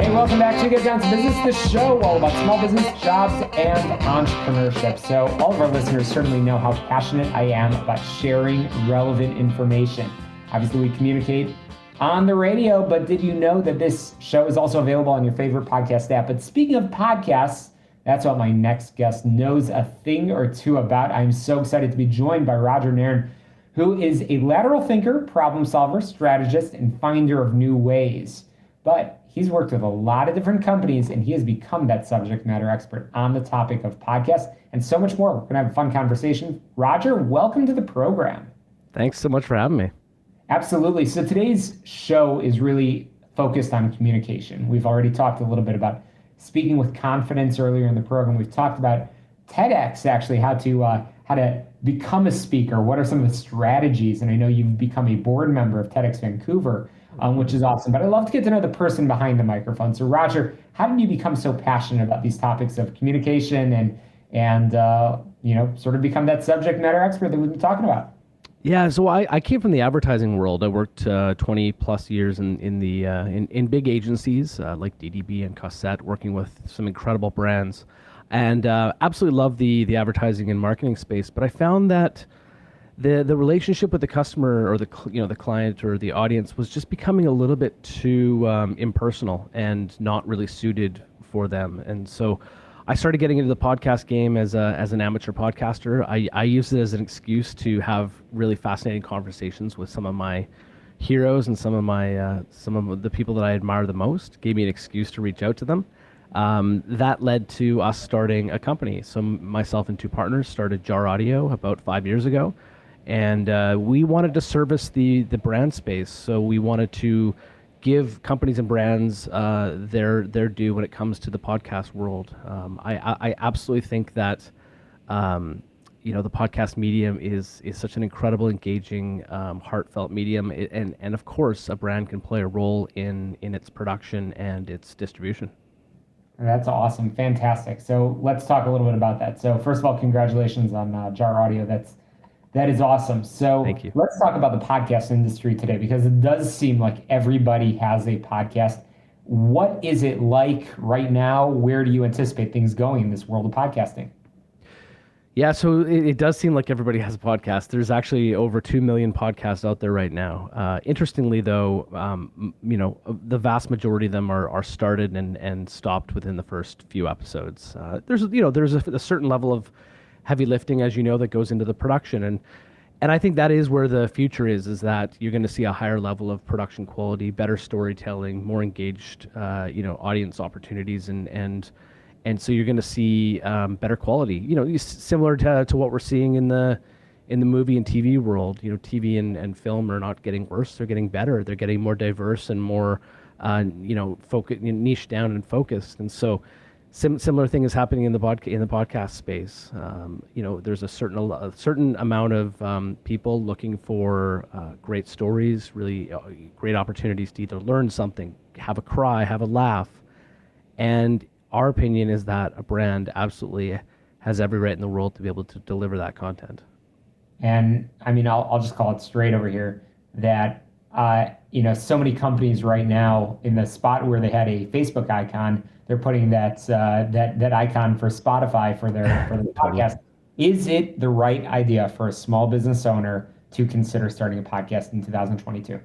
Hey, welcome back to Get Down to Business, the show all about small business, jobs, and entrepreneurship. So all of our listeners certainly know how passionate I am about sharing relevant information. Obviously, we communicate on the radio, but did you know that this show is also available on your favorite podcast app? But speaking of podcasts, that's what my next guest knows a thing or two about. I'm so excited to be joined by Roger Nairn, who is a lateral thinker, problem solver, strategist, and finder of new ways. But he's worked with a lot of different companies, and he has become that subject matter expert on the topic of podcasts and so much more. We're going to have a fun conversation. Roger, welcome to the program. Thanks so much for having me. Absolutely. So today's show is really focused on communication. We've already talked a little bit about speaking with confidence earlier in the program. We've talked about TEDx, actually, how to become a speaker. What are some of the strategies? And I know you've become a board member of TEDx Vancouver, which is awesome. But I'd love to get to know the person behind the microphone. So Roger, how did you become so passionate about these topics of communication and sort of become that subject matter expert that we've been talking about? Yeah, so I came from the advertising world. I worked 20 plus years in big agencies like DDB and Cossette, working with some incredible brands, and absolutely love the advertising and marketing space. But I found that the relationship with the customer or the client or the audience was just becoming a little bit too impersonal and not really suited for them. And so I started getting into the podcast game as an amateur podcaster. I used it as an excuse to have really fascinating conversations with some of my heroes and some of the people that I admire the most. Gave me an excuse to reach out to them. That led to us starting a company. So myself and two partners started Jar Audio about 5 years ago, and we wanted to service the brand space. So we wanted to give companies and brands their due when it comes to the podcast world. I absolutely think that the podcast medium is such an incredible, engaging, heartfelt medium, and of course a brand can play a role in its production and its distribution. That's awesome, fantastic. So let's talk a little bit about that. So first of all, congratulations on Jar Audio. That is awesome. So Thank you. Let's talk about the podcast industry today, because it does seem like everybody has a podcast. What is it like right now? Where do you anticipate things going in this world of podcasting? Yeah, so it does seem like everybody has a podcast. There's actually over 2 million podcasts out there right now. Interestingly, though, the vast majority of them are started and stopped within the first few episodes. There's a certain level of heavy lifting, as you know, that goes into the production, and I think that is where the future is that you're going to see a higher level of production quality, better storytelling, more engaged audience opportunities, and so you're going to see better quality, similar to what we're seeing in the movie and TV world. TV and film are not getting worse, they're getting better, they're getting more diverse and more niche down and focused. And so similar thing is happening in the podcast space. There's a certain amount of people looking for great stories, really great opportunities to either learn something, have a cry, have a laugh. And our opinion is that a brand absolutely has every right in the world to be able to deliver that content. And I mean, I'll just call it straight over here that so many companies right now, in the spot where they had a Facebook icon, they're putting that icon for Spotify for their podcast. Is it the right idea for a small business owner to consider starting a podcast in 2022?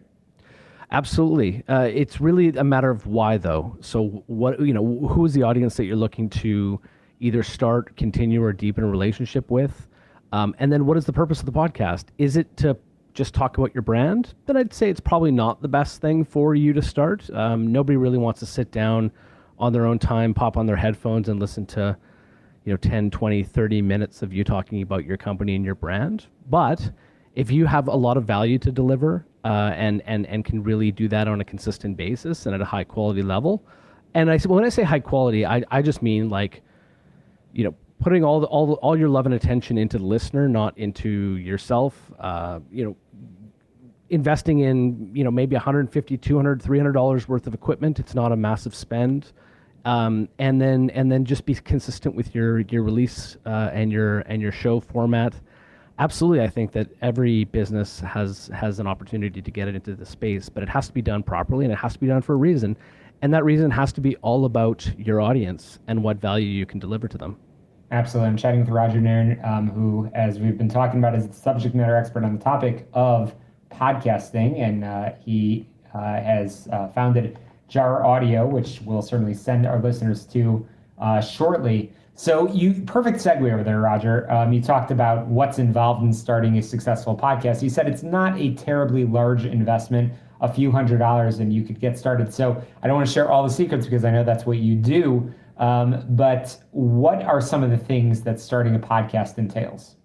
Absolutely. It's really a matter of why, though. So who is the audience that you're looking to either start, continue, or deepen a relationship with? And then what is the purpose of the podcast? Is it to just talk about your brand? Then I'd say it's probably not the best thing for you to start. Nobody really wants to sit down on their own time, pop on their headphones and listen to 10, 20, 30 minutes of you talking about your company and your brand. But if you have a lot of value to deliver and can really do that on a consistent basis and at a high quality level, and when I say high quality, I just mean putting all your love and attention into the listener, not into yourself. Investing in maybe $150, $200, $300 worth of equipment. It's not a massive spend. And then just be consistent with your release and your show format. Absolutely, I think that every business has an opportunity to get it into the space, but it has to be done properly and it has to be done for a reason. And that reason has to be all about your audience and what value you can deliver to them. Absolutely. I'm chatting with Roger Nairn, who, as we've been talking about, is the subject matter expert on the topic of podcasting. And he has founded Jar Audio, which we'll certainly send our listeners to shortly. So perfect segue over there, Roger. You talked about what's involved in starting a successful podcast. You said it's not a terribly large investment, a few $100s, and you could get started. So I don't want to share all the secrets because I know that's what you do. But what are some of the things that starting a podcast entails?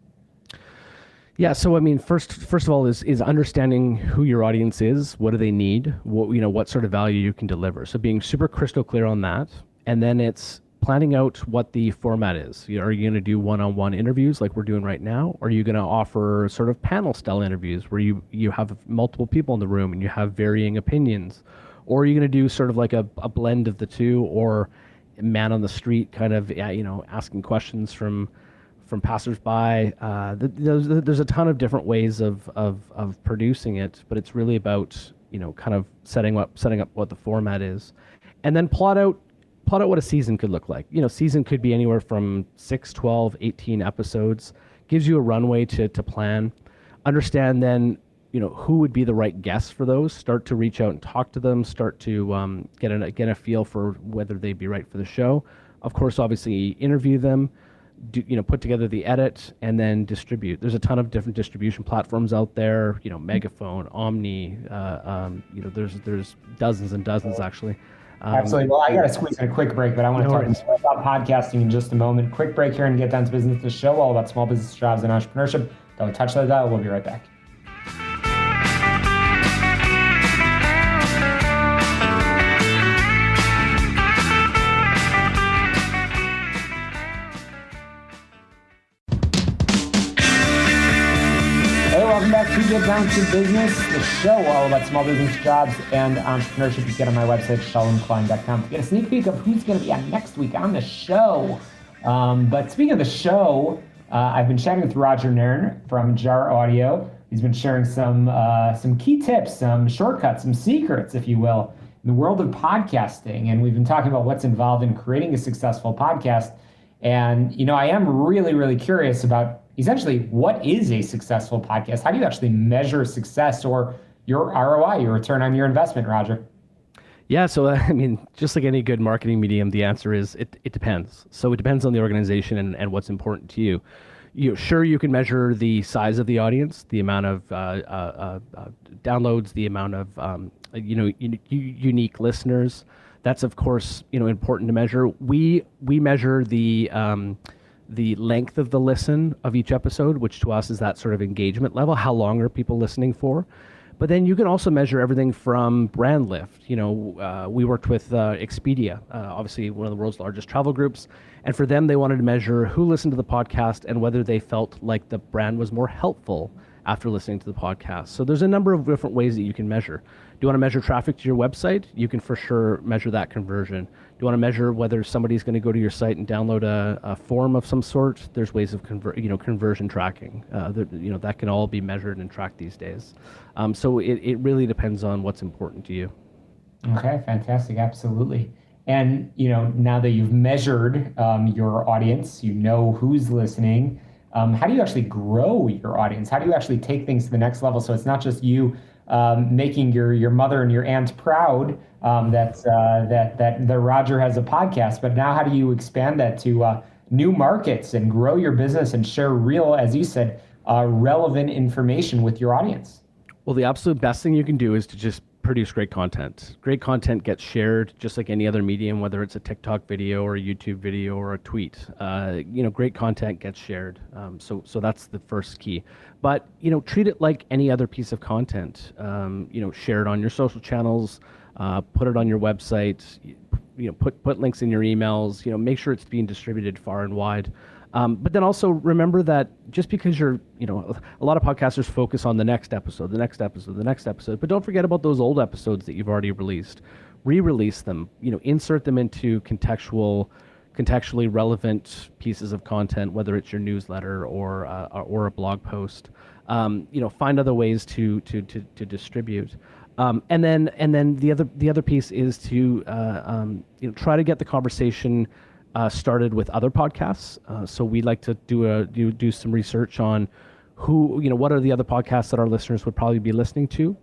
Yeah, so I mean, first of all is understanding who your audience is, what do they need, what sort of value you can deliver. So being super crystal clear on that, and then it's planning out what the format is. Are you going to do one-on-one interviews like we're doing right now? Or are you going to offer sort of panel-style interviews where you have multiple people in the room and you have varying opinions? Or are you going to do sort of like a blend of the two, or man on the street kind of asking questions from passersby? There's a ton of different ways of producing it, but it's really about kind of setting up what the format is, and then plot out what a season could look like. Season could be anywhere from 6, 12, 18 episodes. Gives you a runway to plan. Understand then who would be the right guests for those. Start to reach out and talk to them. Start to get a feel for whether they'd be right for the show. Of course, obviously interview them. Put together the edit and then distribute. There's a ton of different distribution platforms out there. Megaphone, Omni. There's dozens and dozens actually. Absolutely. Well, I got to squeeze in a quick break, but I want to talk more about podcasting in just a moment. Quick break here and get down to business. The show all about small business, jobs, and entrepreneurship. Don't touch that dial. We'll be right back. Welcome back to Get Down to Business, the show all about small business, jobs, and entrepreneurship. You get on my website, shalomklein.com, to get a sneak peek of who's going to be on next week on the show. But speaking of the show, I've been chatting with Roger Nairn from Jar Audio. He's been sharing some key tips, some shortcuts, some secrets, if you will, in the world of podcasting. And we've been talking about what's involved in creating a successful podcast. And, I am really, really curious about essentially, what is a successful podcast? How do you actually measure success or your ROI, your return on your investment, Roger? Yeah, so just like any good marketing medium, the answer is it depends. So it depends on the organization and what's important to you. Sure, you can measure the size of the audience, the amount of downloads, the amount of unique listeners. That's of course important to measure. We measure the length of the listen of each episode, which to us is that sort of engagement level. How long are people listening for? But then you can also measure everything from brand lift. We worked with Expedia, obviously one of the world's largest travel groups. And for them, they wanted to measure who listened to the podcast and whether they felt like the brand was more helpful after listening to the podcast. So there's a number of different ways that you can measure. Do you want to measure traffic to your website? You can for sure measure that conversion. Do you want to measure whether somebody's going to go to your site and download a form of some sort? There's ways of conversion tracking. That can all be measured and tracked these days. So it really depends on what's important to you. Okay, fantastic, absolutely. And now that you've measured your audience, who's listening. How do you actually grow your audience? How do you actually take things to the next level? So it's not just you making your mother and your aunt proud that Roger has a podcast, but now how do you expand that to new markets and grow your business and share real, as you said, relevant information with your audience? Well, the absolute best thing you can do is to just produce great content. Great content gets shared just like any other medium, whether it's a TikTok video or a YouTube video or a tweet. Great content gets shared. So that's the first key. But treat it like any other piece of content. Share it on your social channels. Put it on your website. Put links in your emails. Make sure it's being distributed far and wide. But then also remember that just because a lot of podcasters focus on the next episode, but don't forget about those old episodes that you've already released. Re-release them, insert them into contextually relevant pieces of content, whether it's your newsletter or a blog post. Find other ways to distribute. And then the other piece is to try to get the conversation started with other podcasts. So we like to do some research on what are the other podcasts that our listeners would probably be listening to.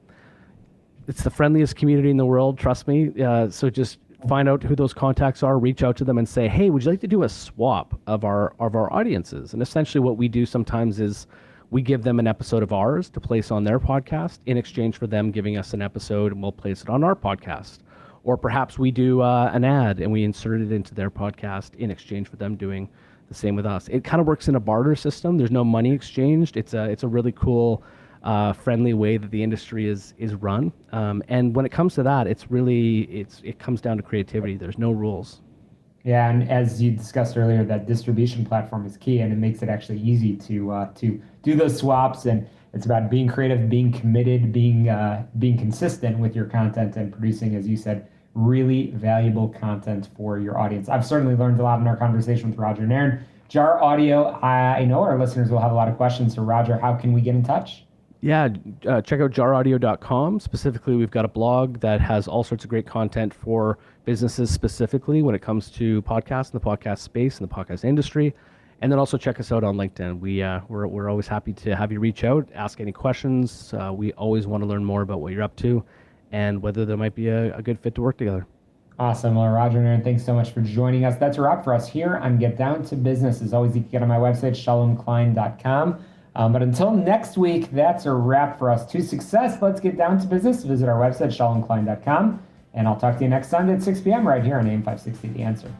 It's the friendliest community in the world, trust me. So just find out who those contacts are, reach out to them and say, hey, would you like to do a swap of our audiences? And essentially what we do sometimes is we give them an episode of ours to place on their podcast in exchange for them giving us an episode, and we'll place it on our podcast. Or perhaps we do an ad and we insert it into their podcast in exchange for them doing the same with us. It kind of works in a barter system. There's no money exchanged. It's a really cool, friendly way that the industry is run. And when it comes to that, it comes down to creativity. There's no rules. Yeah, and as you discussed earlier, that distribution platform is key, and it makes it actually easy to do those swaps. And it's about being creative, being committed, being consistent with your content, and producing, as you said, really valuable content for your audience. I've certainly learned a lot in our conversation with Roger Nairn. Jar Audio, I know our listeners will have a lot of questions. So Roger, how can we get in touch? Yeah, check out jaraudio.com. Specifically, we've got a blog that has all sorts of great content for businesses specifically when it comes to podcasts and the podcast space and the podcast industry. And then also check us out on LinkedIn. We're always happy to have you reach out, ask any questions. We always want to learn more about what you're up to and whether there might be a good fit to work together. Awesome. Well, Roger Nairn, thanks so much for joining us. That's a wrap for us here on Get Down to Business. As always, you can get on my website, shalomklein.com. But until next week, that's a wrap for us. To success, let's get down to business. Visit our website, shalomklein.com. And I'll talk to you next Sunday at 6 p.m. right here on AM 560, The Answer.